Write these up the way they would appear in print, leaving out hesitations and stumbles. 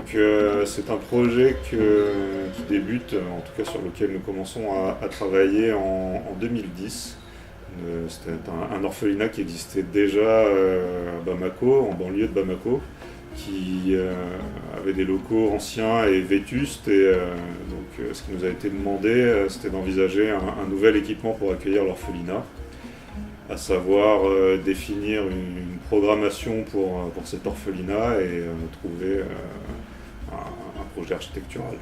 Donc c'est un projet qui débute, en tout cas sur lequel nous commençons à travailler en 2010. C'était un orphelinat qui existait déjà à Bamako, en banlieue de Bamako, qui avait des locaux anciens et vétustes. Et donc ce qui nous a été demandé, c'était d'envisager un nouvel équipement pour accueillir l'orphelinat, à savoir définir une programmation pour cet orphelinat et trouver un projet architectural.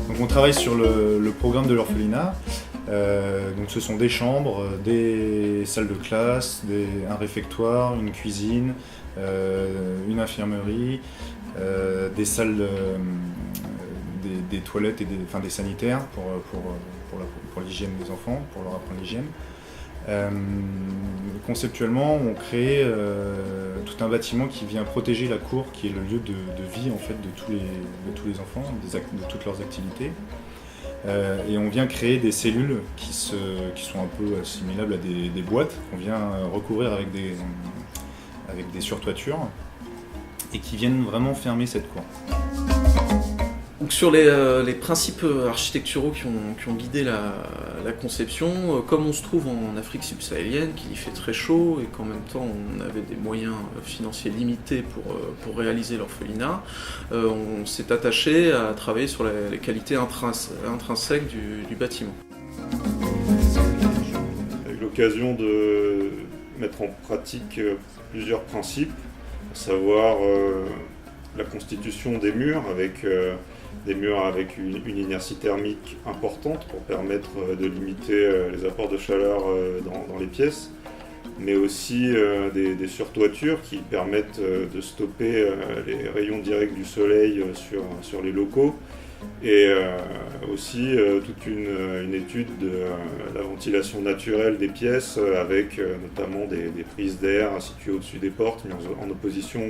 Donc on travaille sur le programme de l'orphelinat. Donc ce sont des chambres, des salles de classe, un réfectoire, une cuisine, une infirmerie, des salles, des toilettes et des sanitaires pour l'hygiène des enfants, pour leur apprendre l'hygiène. Conceptuellement, on crée tout un bâtiment qui vient protéger la cour, qui est le lieu de vie en fait, de tous les enfants, de toutes leurs activités. Et on vient créer des cellules qui sont un peu assimilables à des boîtes qu'on vient recouvrir avec des surtoitures et qui viennent vraiment fermer cette cour. Donc sur les principes architecturaux qui ont guidé la conception, comme on se trouve en Afrique subsahélienne, qu'il y fait très chaud et qu'en même temps on avait des moyens financiers limités pour réaliser l'orphelinat, on s'est attaché à travailler sur les qualités intrinsèques du bâtiment. Avec l'occasion de mettre en pratique plusieurs principes, à savoir la constitution des murs avec une inertie thermique importante pour permettre de limiter les apports de chaleur dans les pièces, mais aussi des surtoitures qui permettent de stopper les rayons directs du soleil sur les locaux, et aussi toute une étude de la ventilation naturelle des pièces avec notamment des prises d'air situées au-dessus des portes, mais en opposition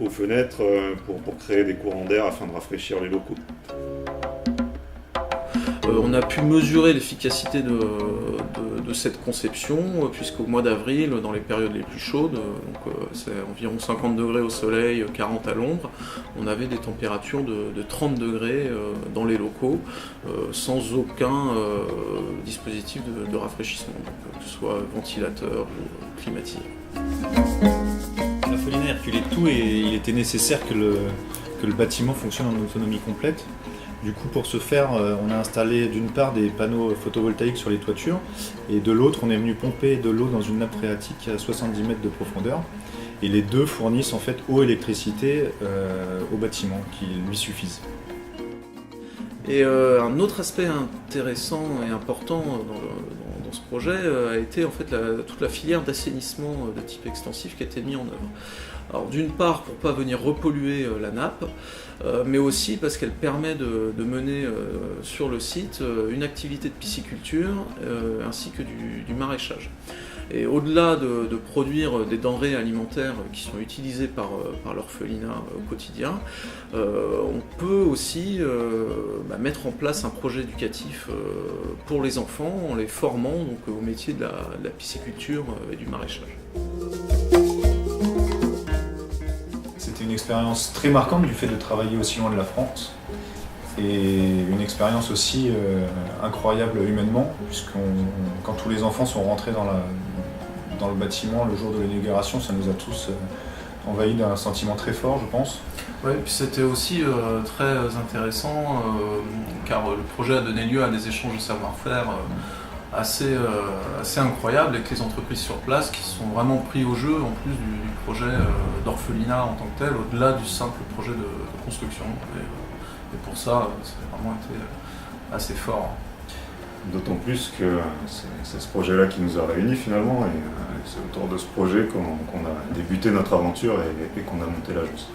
aux fenêtres pour créer des courants d'air afin de rafraîchir les locaux. On a pu mesurer l'efficacité de cette conception, puisqu'au mois d'avril, dans les périodes les plus chaudes, donc c'est environ 50 degrés au soleil, 40 à l'ombre, on avait des températures de 30 degrés dans les locaux, sans aucun dispositif de rafraîchissement, donc, que ce soit ventilateur ou climatiseur. L'orphelinat Hercule tout et il était nécessaire que le bâtiment fonctionne en autonomie complète. Du coup, pour ce faire, on a installé d'une part des panneaux photovoltaïques sur les toitures et de l'autre, on est venu pomper de l'eau dans une nappe phréatique à 70 mètres de profondeur. Et les deux fournissent en fait eau et électricité au bâtiment qui lui suffisent. Et un autre aspect intéressant et important dans ce projet a été en fait toute la filière d'assainissement de type extensif qui a été mise en œuvre. Alors d'une part pour ne pas venir repolluer la nappe, mais aussi parce qu'elle permet de mener sur le site une activité de pisciculture ainsi que du maraîchage. Et au-delà de produire des denrées alimentaires qui sont utilisées par l'orphelinat au quotidien, on peut aussi mettre en place un projet éducatif pour les enfants en les formant donc, au métier de la pisciculture et du maraîchage. C'était une expérience très marquante du fait de travailler aussi loin de la France. Et une expérience aussi incroyable humainement, quand tous les enfants sont rentrés dans le bâtiment le jour de l'inauguration, ça nous a tous envahis d'un sentiment très fort, je pense. Oui, puis c'était aussi très intéressant car le projet a donné lieu à des échanges de savoir-faire assez incroyables avec les entreprises sur place qui se sont vraiment pris au jeu en plus du projet d'orphelinat en tant que tel, au-delà du simple projet de construction. Et pour ça, ça a vraiment été assez fort. D'autant plus que c'est ce projet-là qui nous a réunis finalement, et c'est autour de ce projet qu'on a débuté notre aventure et qu'on a monté l'agence.